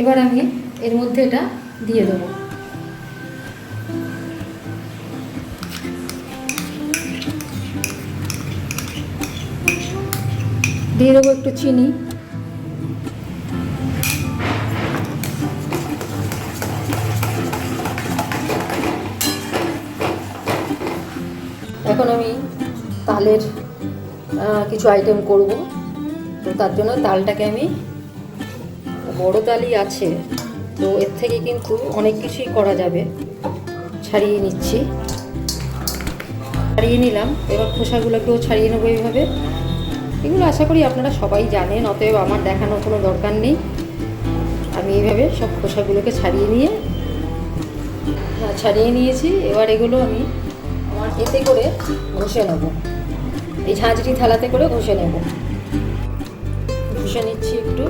এবার আমি এর মধ্যে এটা দিয়ে দেবো। দিয়ে দেবো একটু চিনি। এখন আমি তালের কিছু আইটেম করব, তো তার জন্য তালটাকে আমি, বড় তালই আছে তো এর থেকে কিন্তু অনেক কিছুই করা যাবে। ছাড়িয়ে নিচ্ছি, ছাড়িয়ে নিলাম। এবার খোসাগুলোকেও ছাড়িয়ে নেবো এইভাবে। এগুলো আশা করি আপনারা সবাই জানেন, অতএব আমার দেখানোর কোনো দরকার নেই। আমি এইভাবে সব খোসাগুলোকে ছাড়িয়ে নিয়েছি। এবার এগুলো আমি আমার এতে করে ঘষে নেব, এই ঝাঁঝরি থালাতে করে ঘষে নেব। ঘষে নিচ্ছি একটু।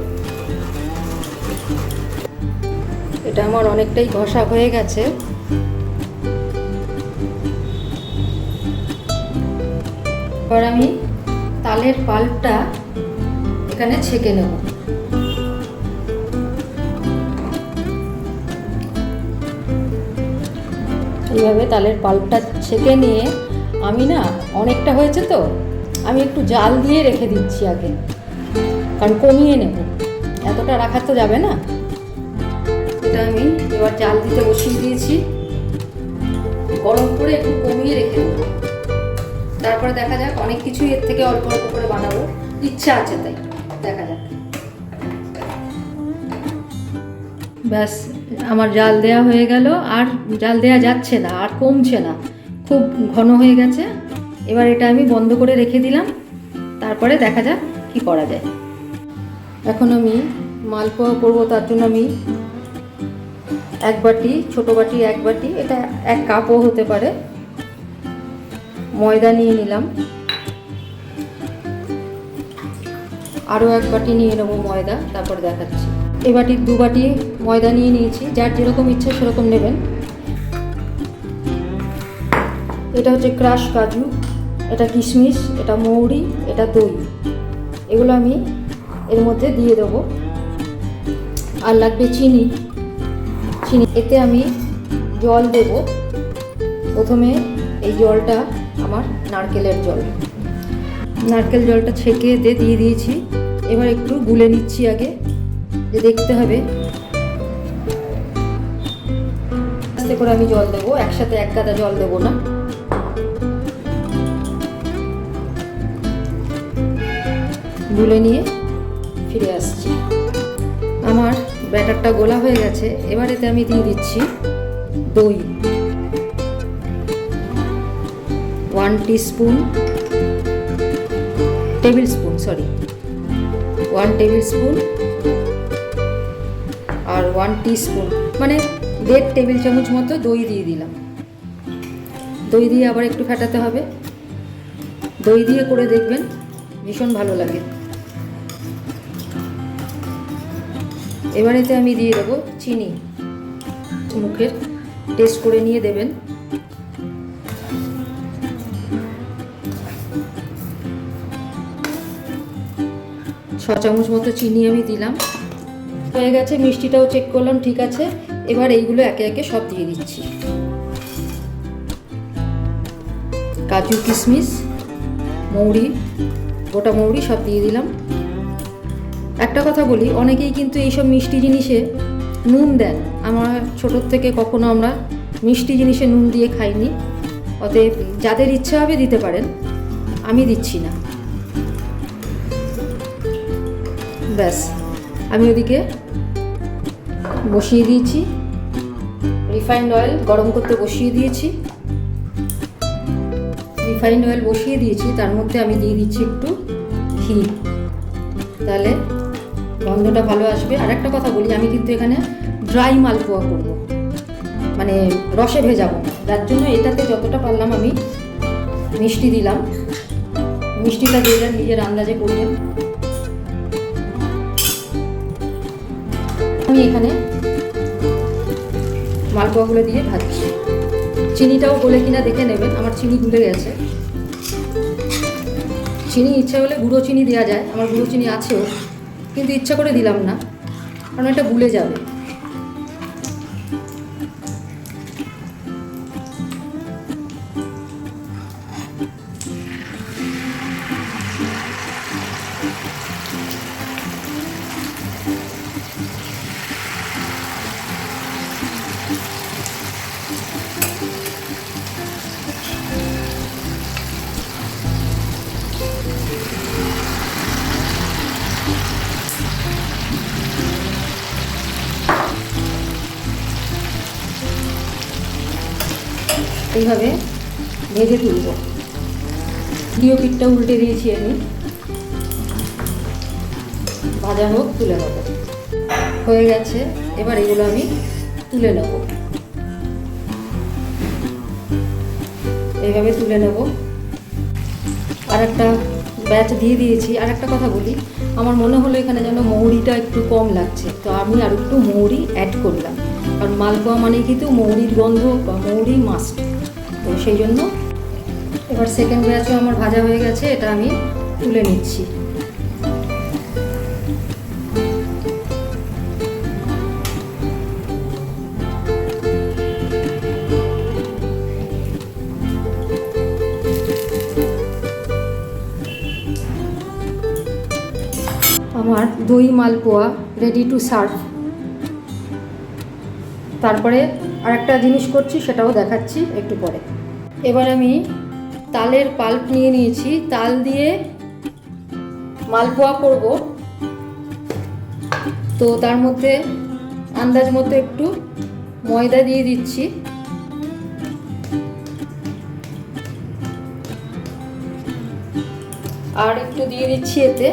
এটা আমার অনেকটাই ঘষা হয়ে গেছে। এবার আমি তালের পাল্পটা এখানে ছেঁকে নেব। এইভাবে তালের পাল্পটা ছেঁকে নিয়ে আমি না, অনেকটা হয়েছে তো আমি একটু জাল দিয়ে রেখে দিচ্ছি আগে, কারণ কমিয়ে নেব, এতটা রাখা তো যাবে না। এটা আমি এবার জাল দিতে বসিয়ে দিয়েছি। গরম করে একটু কমিয়ে রেখে দেবো, তারপরে দেখা যাক। অনেক কিছুই এর থেকে অল্প অল্প করে বানাবো, ইচ্ছা আছে তাই, দেখা যাক। ব্যাস, আমার জাল দেয়া হয়ে গেল। আর জাল দেয়া যাচ্ছে না, আর কমছে না, খুব ঘন হয়ে গেছে। এবার এটা আমি বন্ধ করে রেখে দিলাম, তারপরে দেখা যাক কি করা যায়। এখন আমি মালপোয়া করবো, তার জন্য আমি এক বাটি, ছোটো বাটি এক বাটি, এটা 1 কাপও হতে পারে, ময়দা নিয়ে নিলাম। আরও 1 বাটি নিয়ে নেবো ময়দা, তারপর দেখাচ্ছি। এ বাটির 2 বাটি ময়দা নিয়ে নিয়েছি, যার যেরকম ইচ্ছা সেরকম নেবেন। এটা হচ্ছে ক্রাশ কাজু, এটা কিশমিশ, এটা মৌরি, এটা দই। এগুলো আমি এর মধ্যে দিয়ে দেবো। আর লাগবে চিনি। এতে আমি জল দেব। প্রথমে এই জলটা আমার নারকেলের জল, নারকেল জলটা ছেঁকে দিয়ে দিয়েছি। এবার একটু গুলে নিচ্ছি আগে, যে দেখতে হবে। আস্তে করে আমি জল দেবো, একসাথে 1 গাদা জল দেবো না। গুলে নিয়ে ফিরে আসছি। আমার ব্যাটারটা গোলা হয়ে গেছে। এবার এতে আমি দিয়ে দিচ্ছি দই, 1 টেবিল স্পুন আর 1 টিস্পুন, মানে 1.5 টেবিল চামচ মতো দই দিয়ে দিলাম। দই দিয়ে আবার একটু ফেটাতে হবে। দই দিয়ে করে দেখবেন, ভীষণ ভালো লাগে। এবার এতে আমি দিয়ে দেবো চিনি, মুখের টেস্ট করে নিয়ে দেবেন। ছ চামচ মতো চিনি আমি দিলাম। হয়ে গেছে, মিষ্টিটাও চেক করলাম ঠিক আছে। এবার এইগুলো একে একে সব দিয়ে দিচ্ছি। কাজু, কিশমিশ, মৌরি, গোটা মৌরি সব দিয়ে দিলাম। একটা কথা বলি, অনেকেই কিন্তু এইসব মিষ্টি জিনিসে নুন দেন। আমার ছোটোর থেকে কখনো আমরা মিষ্টি জিনিসে নুন দিয়ে খাইনি, অতএব যাদের ইচ্ছা হবে দিতে পারেন, আমি দিচ্ছি না। ব্যাস, আমি ওদিকে বসিয়ে দিয়েছি, রিফাইন্ড অয়েল গরম করতে বসিয়ে দিয়েছি। তার মধ্যে আমি দিয়ে দিচ্ছি একটু ঘি, তাহলে গন্ধটা ভালো আসবে। আর একটা কথা বলি, আমি কিন্তু এখানে ড্রাই মালপোয়া করব, মানে রসে ভেজাবো না। যার জন্য এটাতে যতটা পারলাম আমি মিষ্টি দিলাম। মিষ্টিটা দিয়ে যান, নিজের আন্দাজে করবেন। আমি এখানে মালপোয়াগুলো দিয়ে ভাজছি। চিনিটাও গলে কিনা দেখে নেবেন, আমার চিনি গুলে গেছে। চিনি ইচ্ছা হলে গুঁড়ো চিনি দেওয়া যায়, আমার গুঁড়ো চিনি আছেও, কিন্তু ইচ্ছা করে দিলাম না। কারণ এটা গুলে যাবে। এইভাবে ভেজে তুলব। দ্বিতীয় পিঠটা উল্টে দিয়েছি আমি, ভাজা হোক, তুলে নেব। হয়ে গেছে, এবার এগুলো আমি তুলে নেব, এইভাবে তুলে নেব। আর একটা ব্যাচ দিয়ে দিয়েছি। আর একটা কথা বলি, আমার মনে হলো এখানে যেন মৌরিটা একটু কম লাগছে, তো আমি আর একটু মৌরি অ্যাড করলাম, কারণ মালপোয়া মানেই কিন্তু মৌরির গন্ধ বা মৌরি মাস্ট, তো সেই জন্য। এবার সেকেন্ড ব্যাচও আমার ভাজা হয়ে গেছে, এটা আমি তুলে নিচ্ছি। আমার দই মালপোয়া রেডি টু সার্ভ। তারপরে আর একটা জিনিস করছি, সেটাও দেখাচ্ছি একটু পরে। এবার আমি তালের পাল্প নিয়ে নিয়েছি, তাল দিয়ে মালপোয়া করব, তো তার মধ্যে আন্দাজ মতো একটু ময়দা দিয়ে দিচ্ছি। আর একটু দিয়ে দিচ্ছি এতে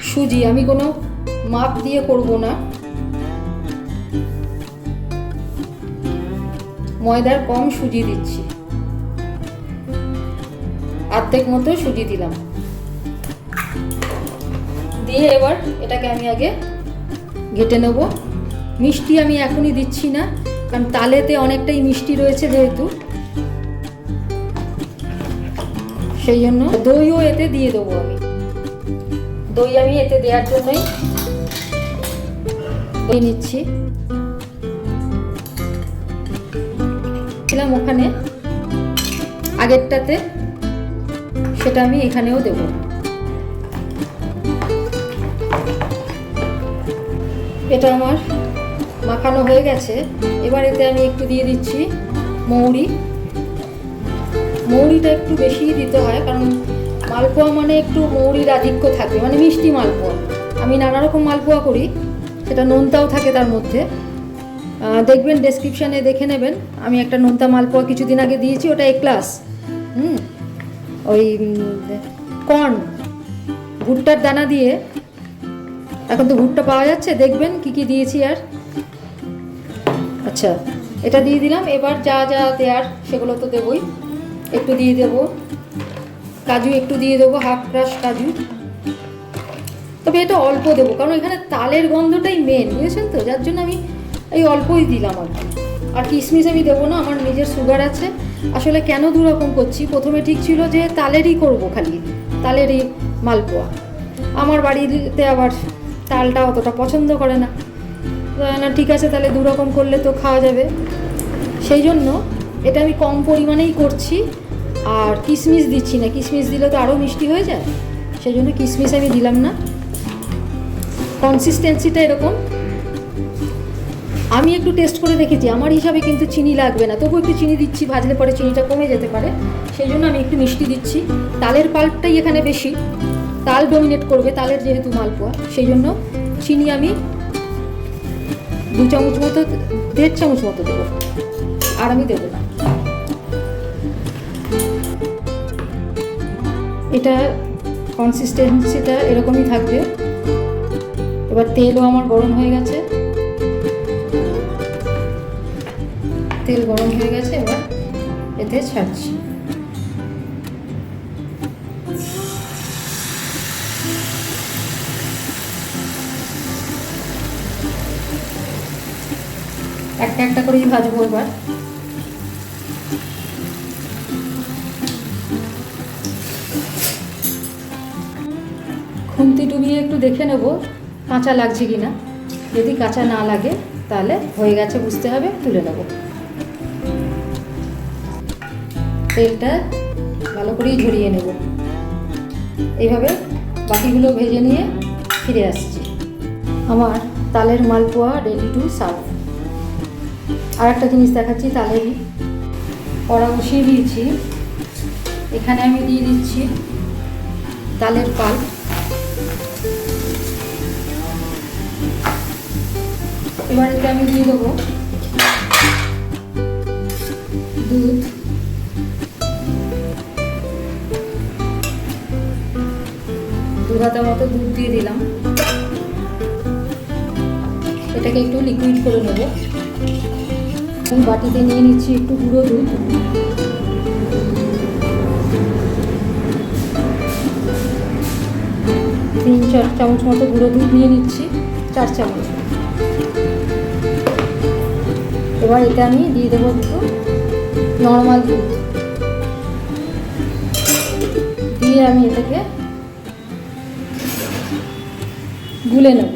সুজি। আমি কোনো মাপ দিয়ে করব না, ময়দার কম সুজি দিচ্ছি, অর্ধেক মতো সুজি দিলাম। দিয়ে এবার এটাকে আমি আগে ঘেটে নেব। মিষ্টি আমি এখনই দিচ্ছি না, কারণ তালেতে অনেকটাই মিষ্টি রয়েছে যেহেতু, সেই জন্য দইও এতে দিয়ে দেবো আমি। দই আমি এতে দেওয়ার জন্যই দই নিচ্ছি। দিলাম ওখানে আগেরটাতে, সেটা আমি এখানেও দেব। এটা আমার মাখানো হয়ে গেছে। এবার এতে আমি একটু দিয়ে দিচ্ছি মৌরি। মৌরিটা একটু বেশিই দিতে হয়, কারণ মালপোয়া মানে একটু মৌরির আধিক্য থাকে, মানে মিষ্টি মালপোয়া। আমি নানা রকম মালপোয়া করি, সেটা নোনতাও থাকে তার মধ্যে। দেখবেন ডেসক্রিপশানে দেখে নেবেন, আমি একটা নোনতা মালপোয়া কিছুদিন আগে দিয়েছি, ওটা এক্লাস। ওই কর্ন, ভুট্টার দানা দিয়ে, এখন তো ভুট্টা পাওয়া যাচ্ছে, দেখবেন কি কি দিয়েছি। আর আচ্ছা, এটা দিয়ে দিলাম। এবার যা যা দেওয়ার সেগুলো তো দেবই। একটু দিয়ে দেবো কাজু, একটু দিয়ে দেবো হাফ ক্রাশ কাজু, তবে এটা অল্প দেবো, কারণ এখানে তালের গন্ধটাই মেন, বুঝেছেন তো, যার জন্য আমি এই অল্পই দিলাম আর কি। আর কিশমিশ আমি দেবো না, আমার নিজের সুগার আছে। আসলে কেন দুরকম করছি, প্রথমে ঠিক ছিল যে তালেরই করব, খালি তালেরই মালপোয়া। আমার বাড়িতে আবার তালটা অতটা পছন্দ করে না, না ঠিক আছে তাহলে দুরকম করলে তো খাওয়া যাবে, সেই জন্য এটা আমি কম পরিমাণেই করছি। আর কিশমিশ দিচ্ছি না, কিশমিশ দিলে তো আরও মিষ্টি হয়ে যায়, সেই জন্য কিশমিশ আমি দিলাম না। কনসিস্টেন্সিটা এরকম। আমি একটু টেস্ট করে দেখেছি, আমার হিসাবে কিন্তু চিনি লাগবে না, তবু একটু চিনি দিচ্ছি, ভাজলে পরে চিনিটা কমে যেতে পারে, সেই জন্য আমি একটু মিষ্টি দিচ্ছি। তালের পাল্পটাই এখানে বেশি, তাল ডমিনেট করবে, তালের যেহেতু মালপোয়া, সেই জন্য চিনি আমি 2 চামচ মতো, 1.5 চামচ মতো দেবো, আর আমি দেবো না। এটা কনসিস্টেন্সিটা এরকমই থাকবে। এবার তেলও আমার গরম হয়ে গেছে, তেল গরম হয়ে গেছে, এবার এতে ছাড়ছি। একটা একটা করেই ভাজবো এবার। খুন্তি টুবি দিয়ে একটু দেখে নেব কাঁচা লাগছে কি না। যদি কাঁচা না লাগে তাহলে হয়ে গেছে বুঝতে হবে, তুলে নেব। তেলটা ভালো করেই ঝরিয়ে নেব। এইভাবে বাকিগুলো ভেজে নিয়ে ফিরে আসছি। আমার তালের মালপোয়া রেডি টু সার্ভ। আর একটা জিনিস দেখাচ্ছি তালেরই। কড়া বসিয়ে দিয়েছি, এখানে আমি দিয়ে দিচ্ছি তালের পাল্প। এবার এতে আমি দিয়ে দেবো দুধ, দু হাতা মতো দুধ দিয়ে দিলাম। এটাকে একটু লিকুইড করে নেব। আমি বাটিতে নিয়ে নিচ্ছি একটু গুঁড়ো দুধ, তিন চার চামচ মতো গুঁড়ো দুধ নিয়ে নিচ্ছি, 4 চামচ। এবার এটা আমি দিয়ে দেবো একটু নর্মাল দুধ দিয়ে আমি এটাকে গুলে নেব।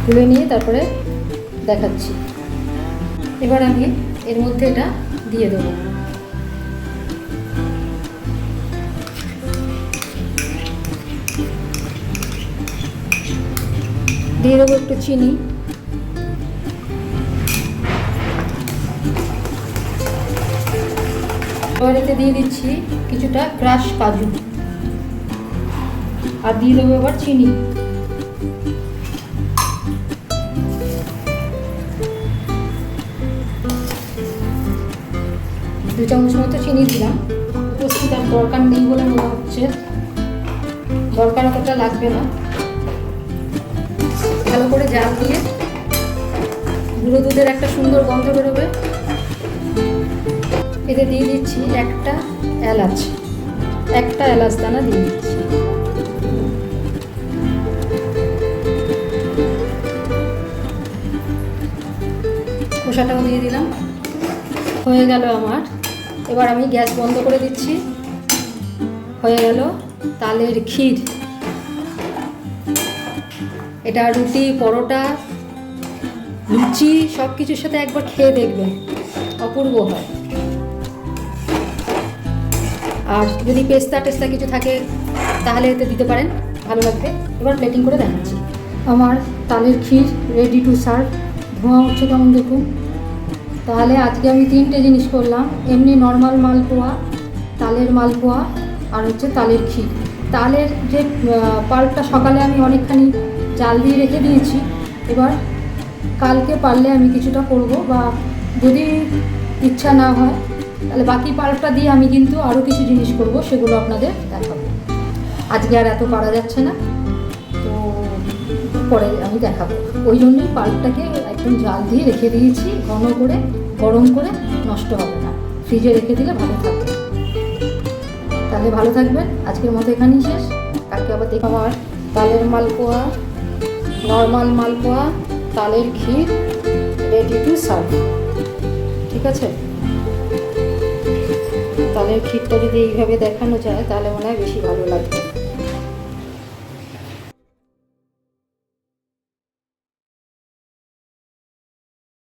গুলে নিয়ে তারপরে দেখাচ্ছি। এবার আমি এর মধ্যে এটা দিয়ে দেবো। দিয়ে দেবো একটু চিনি, এবার এতে দিয়ে দিচ্ছি কিছুটা ক্রাশ কাজু, আর দিয়ে দেবো এবার চিনি। দু চামচ মতো চিনি দিলাম। উপস্থিত আর দরকার নেই বলে মনে হচ্ছে, দরকার অতটা লাগবে না। ভালো করে জাল দিয়ে গুঁড়ো দুধের একটা সুন্দর গন্ধ বেরোবে। এতে দিয়ে দিচ্ছি একটা এলাচ দানা দিয়ে দিচ্ছি। খোসাটাও দিয়ে দিলাম। হয়ে গেল আমার। এবার আমি গ্যাস বন্ধ করে দিচ্ছি। হয়ে গেল তালের ক্ষীর। এটা রুটি, পরোটা, লুচি সব কিছুর সাথে একবার খেয়ে দেখবেন, অপূর্ব হয়। আর যদি পেস্তা টেস্তা কিছু থাকে তাহলে এতে দিতে পারেন, ভালো লাগবে। এবার প্লেটিং করে দেখাচ্ছি। আমার তালের ক্ষীর রেডি টু সার্ভ। ধোঁয়া উঠছে কেমন দেখুন। তাহলে আজকে আমি 3টে জিনিস করলাম, এমনি নর্মাল মালপোয়া, তালের মালপোয়া, আর হচ্ছে তালের ক্ষীর। তালের যে পাল্পটা সকালে আমি অনেকখানি জাল দিয়ে রেখে দিয়েছি। এবার কালকে পারলে আমি কিছুটা করব, বা যদি ইচ্ছা না হয় তাহলে বাকি পাল্পটা দিয়ে আমি কিন্তু আরও কিছু জিনিস করব, সেগুলো আপনাদের দেখাবো। আজকে আর এত পারা যাচ্ছে না, তো পরে আমি দেখাবো। ওই জন্যই পাল্পটাকে একদম জাল দিয়ে রেখে দিয়েছি, ঘন করে গরম করে, নষ্ট হবে না, ফ্রিজে রেখে দিলে ভালো থাকবে। তাহলে ভালো থাকবেন। আজকের মতো এখানেই শেষ। কালকে আবার দেখো। আমার তালের মালপোয়া, নর্মাল মালপোয়া, তালের ক্ষীর রেডি টু সার্ভ। ঠিক আছে, তালের ক্ষীরটা যদি এইভাবে দেখানো যায় তাহলে মনে হয় বেশি ভালো লাগবে।